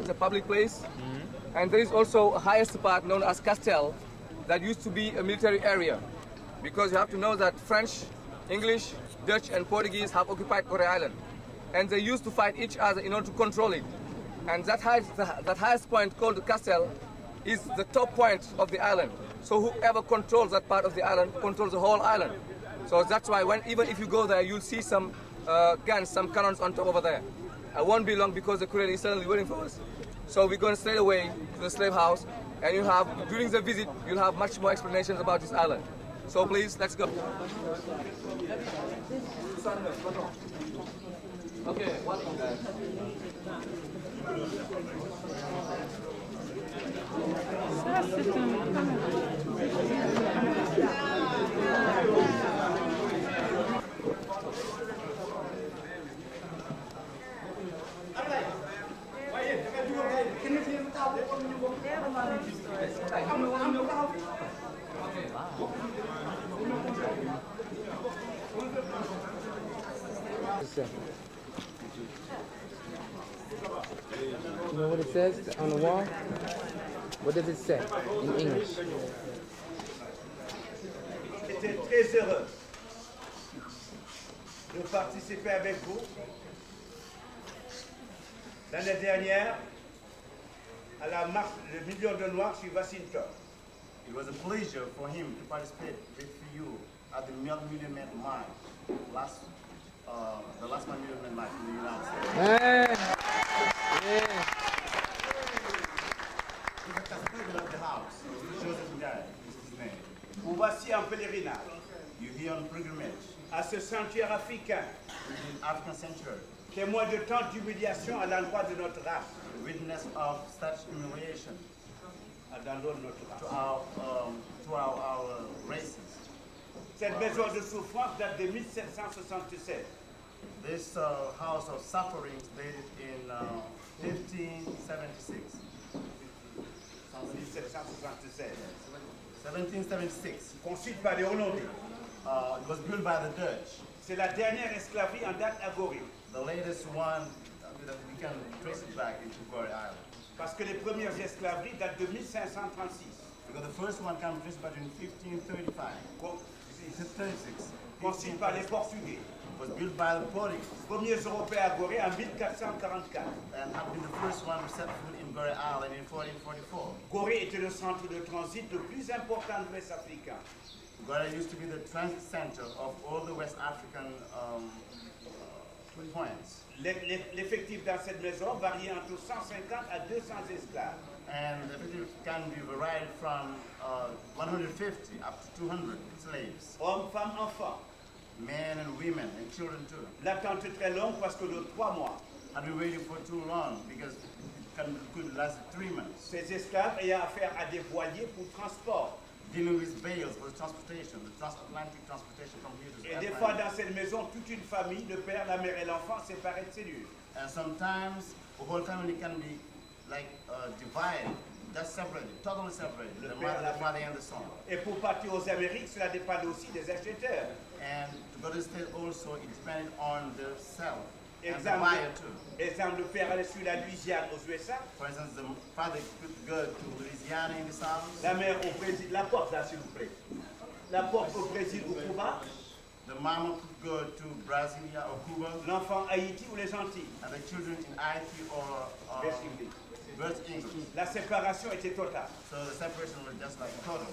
it's a public place. And there is also a highest part known as Castel that used to be a military area. Because you have to know that French, English, Dutch and Portuguese have occupied Goree Island. And they used to fight each other in order to control it. And that highest point called the Castel is the top point of the island. So whoever controls that part of the island controls the whole island. So that's why even if you go there, you'll see some guns, some cannons on top over there. I won't be long because the courier is suddenly waiting for us. So we're going straight away to the slave house, and you have, during the visit, you'll have much more explanations about this island. So please, let's go. Okay, what is that? Ça, c'est You know what it says on the wall? What does it say in English? J'étais très heureux de participer avec vous l'année dernière à la marche le million de Noirs sur Washington. It was a pleasure for him to participate with you at the Million Man March, the last Million Man March in the United States. Hey. Yeah. He's a custodian of the house. Joseph Ndiaye is his name. Vous voici en pèlerinage You're here on pilgrimage à ce sanctuaire africain, in African sanctuary, témoin de tant d'humiliation à l'endroit de notre race, witness of such humiliation à l'endroit de notre to race. our races. Cette maison de souffrance date de 1777. This house of sufferings dated in 1576. 1777. 1776. Conçue par les Hollandais. It was built by the Dutch. C'est la dernière esclaverie en date à Goree. The latest one that we can trace it back into Goree Island. Parce que les premières esclaveries datent de 1536. Because the first one can be traced back in 1535. 36. Conçue par les Portugais. It was built by the Portuguese. Premiers Européens à Gorée en 1444. And had been the first one to set foot in Goree Island in 1444. Gorée était le centre de transit le plus important de l'Ouest africain. Goree used to be the transit center of all the West African points. L'effectif dans cette maison varie entre 150 à 200 esclaves. And the effective can be varied from 150 up to 200 slaves. Hommes, femmes, enfants. Men and women and children too. L'attente est très longue parce que de 3 mois. Had been waiting for too long because it could last 3 months. Ces esclaves ayant affaire à des voiliers pour transport. Dealing with bales for the transportation, the transatlantic transportation from here to the Et des fois dans cette maison, toute une famille, le père, la mère et l'enfant, séparés de cellules. And sometimes the whole family can be like divided, just separated, totally separated, the mother and the son. Et pour partir aux Amériques, cela dépend aussi des acheteurs. And to go to the States also, it depends on the seller and the buyer too. Exemple, le père allait sur la Louisiane aux USA. For instance, the father could go to Louisiana in the south. La mère au Brésil, la porte là s'il vous plaît. La porte au Brésil ou Cuba. The mama could go to Brasilia or Cuba. L'enfant Haïti ou les Antilles. And the children in Haiti or West English. La séparation était totale. So the separation was just like total.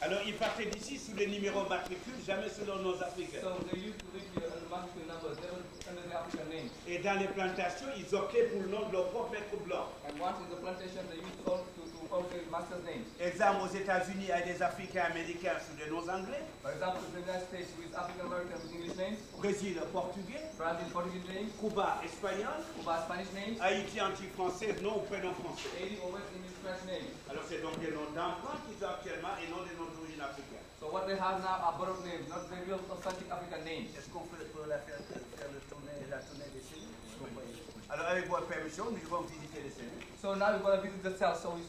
Alors ils partaient d'ici sous les numéros matricules, jamais sous leurs noms africains. So they used to read the matricule numbers, never under the African names. Et dans les plantations, ils optaient pour le nom de leur propre maître blanc. And once in the plantation, they used to call their master's names. Exemple, aux États-Unis, il y a des Africains américains sous des noms anglais. For example, the United States with African Americans with English names. Brésil, portugais. Brazil, Portuguese names. Cuba, espagnol. Cuba, Spanish names. Haïti, anti-français, nom ou prénom français. Haiti, always English French names. Alors c'est donc des noms d'emprunt qu'ils ont actuellement et non des noms d'origine africaine. So what they have now are borrowed names, not the real authentic African names. Est-ce qu'on peut la faire la tournée des cellules? Alors avec votre permission, nous allons visiter les cellules. So now we're going to visit the cell so you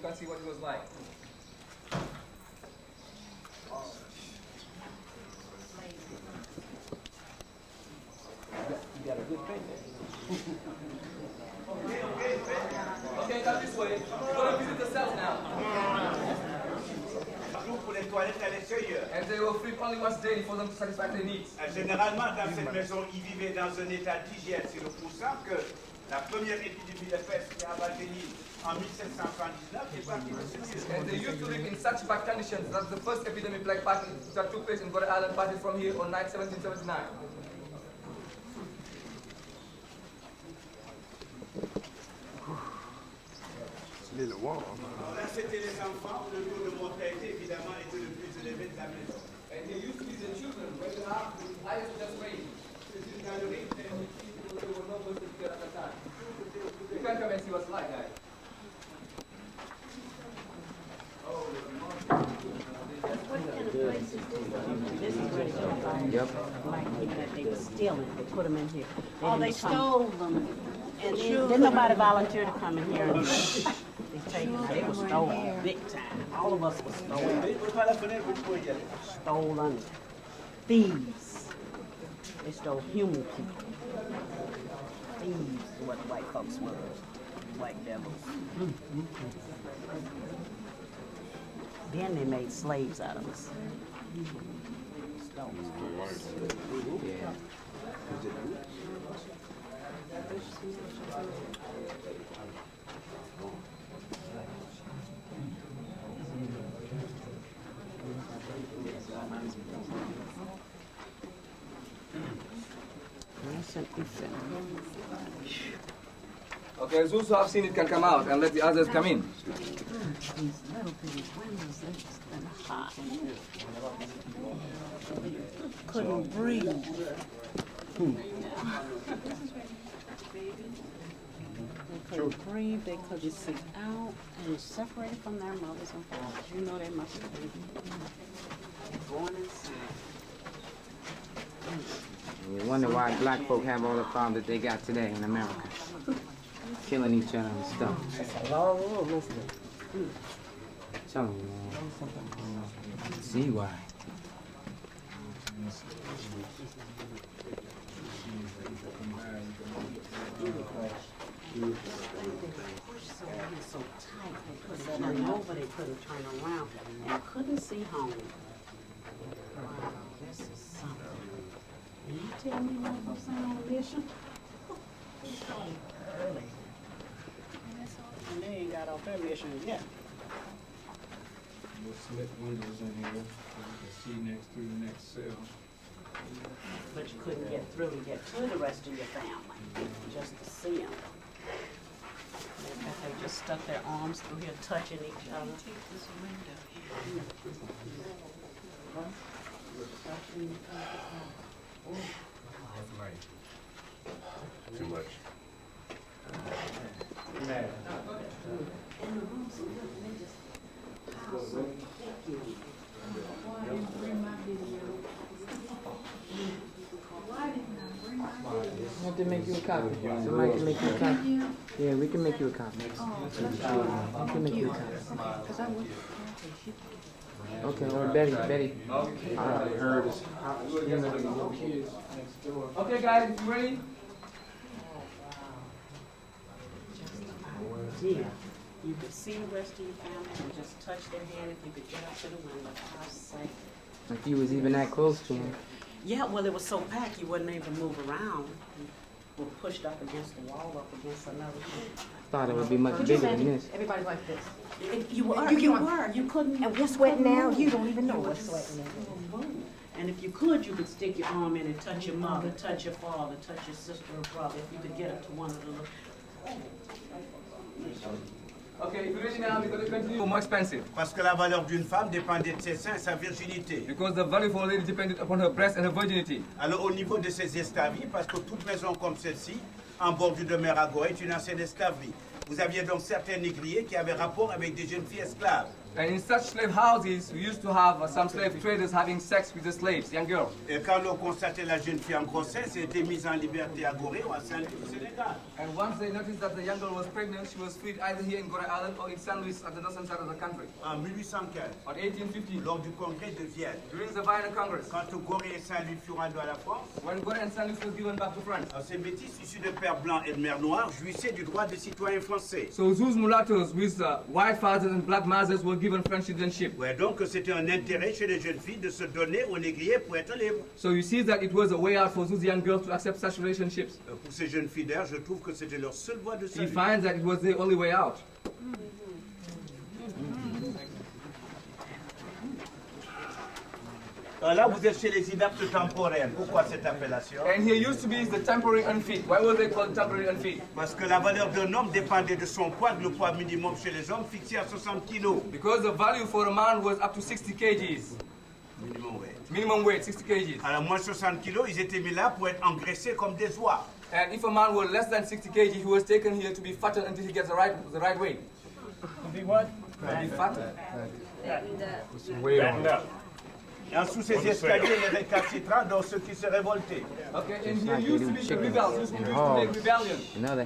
can see what it was like. You got a good face. Okay. way. We're going to visit the cells now. Pour les toilettes à l'extérieur. And they will sleep only once daily for them to satisfy their needs. Généralement, dans cette maison, ils vivaient dans un état d'hygiène. C'est pour ça que la première épidémie de peste qui a abattu l'île en 1779 est partie de ce lieu. And they used to live in such bad conditions that the first epidemic plague party that took place in Goree Island parted from here on 1779. Alors là, c'était les enfants. Le taux de mortalité, évidemment, était le plus élevé de la maison. And they used to be the children where they have the highest death rate. C'est une galerie. There were no births there at the time. You can come and see what's like, guys. This is where they go. Yep. Like that they were stealing. They put them in here. Oh, they stole them. And then nobody volunteered to come in here. And they were stolen big time. All of us were stolen. Stolen. Thieves. They stole human people. Thieves is what white folks were. White devils. Then they made slaves out of us. Stole us. Yeah. Nice and even. Okay, those who have seen it can come out and let the others come in. These little bitty windows, they've been hot. Couldn't breathe. They couldn't breathe, they couldn't sit out, and separated from their mothers and fathers. You know they must have been born inside. You wonder why black folk have all the problems that they got today in America. Killing each other and stuff. Tell me, man. See why. So tight, they put that over, they couldn't turn around, and couldn't see home. Wow, this is something. And you tell me what folks ain't on a mission? Early. And they ain't got off their mission yet. We'll slit windows in here, so you can see next through the next cell. But you couldn't get through to get to the rest of your family, just to see them. They just stuck their arms through here, touching each other. Take this window here. Touching each other. Too much. And the rooms are good, they just pile so thick. Why didn't I bring my video? Why didn't I bring my video? I have to make you a copy. Somebody can make you a copy. Yeah, we can make you a copy. We can make you a copy. Okay, or Betty. I heard it's hot, you know, the little kids next door. Okay, guys, you ready? Yeah. You could see the rest of your family and just touch their hand if you could get up to the window. I was safe. If you was even that close to him. Yeah, well, it was so packed you wouldn't even move around. You were pushed up against the wall, up against another thing. I thought it would be much bigger than this. Everybody's like this. You were. You couldn't. And we're sweating now. You don't even know we're sweating. And if you could, you could stick your arm in and touch your mother, touch your father, touch your sister or brother, if you could get up to one of the little... Okay, if you're ready now, we're going to continue. More expensive. Parce que la valeur d'une femme dépendait de ses seins et sa virginité. Because the value for a lady depended upon her breast and her virginity. Alors au niveau de ces esclaveries, parce que toute maison comme celle-ci, en bordure de mer à Goree, est une ancienne esclaverie. Vous aviez donc certains négriers qui avaient rapport avec des jeunes filles esclaves. And in such slave houses, we used to have some slave traders having sex with the slaves, young girls. Et quand on constatait la jeune fille en grossesse, elle était mise en liberté à Goree ou à Saint-Louis au Sénégal. Sénégal. And once they noticed that the young girl was pregnant, she was freed either here in Goree Island or in St. Louis at the northern side of the country. En 1815, On 1850, lors du congrès de Vienne, during the Vienna Congress, quand Gorée et Saint-Louis furent rendus à la France, when Goree and St. Louis was given back to France. ces métis issus de pères blancs et de mères noires jouissaient du droit de citoyen français. So those mulattoes with white fathers and black mothers were given French citizenship. Ouais, donc c'était un intérêt chez les jeunes filles de se donner aux négriers pour être libres. So you see that it was a way out for those young girls to accept such relationships. Pour ces jeunes filles d'air, je trouve que c'était leur seule voie de He salut. finds that it was the only way out. Là, vous êtes chez les inaptes temporaires. Pourquoi cette appellation? And here used to be the temporary unfit. Why were they called temporary unfit? Parce que la valeur d'un homme dépendait de son poids, le poids minimum chez les hommes fixé à 60 kilos. Because the value for a man was up to 60 kgs. Minimum weight. Minimum weight, 60 kgs. Alors, moins de 60 kilos, ils étaient mis là pour être engraissés comme des oies. And if a man were less than 60 kg, he was taken here to be fattened until he gets the right weight. To be what? To be fattened. Put some weight on it. Et en dessous ces escaliers, les récalcitrants, donc ceux qui se révoltaient. Okay, and here used to be the rebels, used to make rebellion.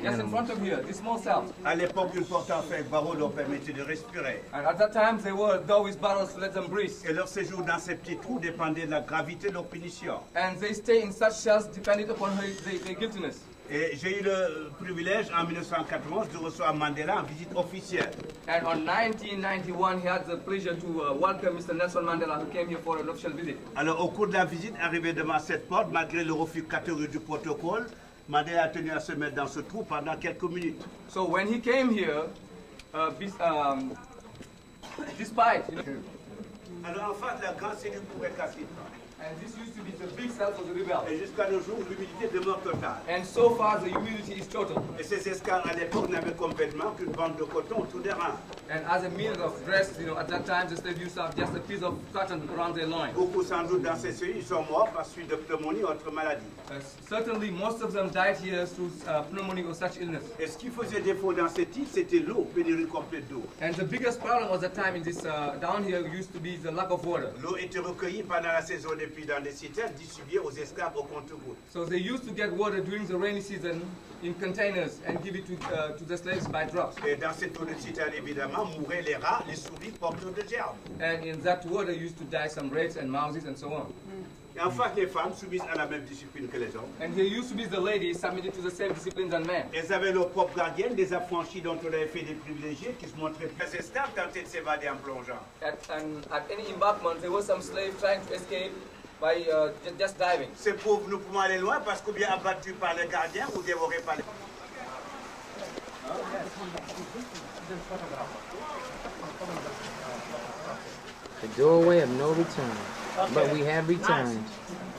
Just in front of here, this small cell. À l'époque, une porte en fer avec barreaux leur permettait de respirer. And at that time, there were doors with barrels to let them breathe. Et leur séjour dans ces petits trous dépendait de la gravité de leur punition. And they stay in such cells depending upon their guiltiness. Et j'ai eu le privilège en 1991 de recevoir Mandela en visite officielle. And on 1991, he had the pleasure to welcome Mr. Nelson Mandela, who came here for an official visit. Alors au cours de la visite, arrivé devant cette porte, malgré le refus catégorique du protocole, Mandela a tenu à se mettre dans ce trou pendant quelques minutes. So when he came here, despite, you know, Alors en face, la grande cellule pour récalcitrants. and this used to be the big cell for the rebels. Et jusqu'à nos jours, l'humidité demeure totale. And so far, the humidity is total. Et ces escales à l'époque n'avaient comme vêtement qu'une bande de coton autour des reins. And as a means of dress, you know, at that time, the slaves used to have just a piece of cotton around their loins. Beaucoup sans doute dans ces cellules sont morts par suite de pneumonie ou autre maladie. Certainly, most of them died here through pneumonia or such illness. Et ce qui faisait défaut dans cette île, c'était l'eau, pénurie complète d'eau. And the biggest problem at that time in this down here used to be the lack of water. L'eau était recueillie pendant la saison des pluies dans des citernes distribuées aux esclaves au compte-gouttes. So they used to get water during the rainy season in containers and give it to the slaves by drops. Et dans cette eau de citerne, évidemment, mouraient les rats, les souris, porteurs de germes. And in that water used to die some rats and mouses and so on. Et enfin, les femmes soumises à la même discipline que les hommes. And here used to be the ladies submitted to the same discipline than men. Elles avaient leurs propres gardiennes, des affranchis dont on avait fait des privilégiés, qui se montraient très stables tentaient de s'évader en plongeant. At any embarkment, there was some slave trying to escape by just diving. Ces pauvres ne pouvant aller loin parce que bien abattus par les gardiens ou dévorés par les... The doorway of no return. But we have returned.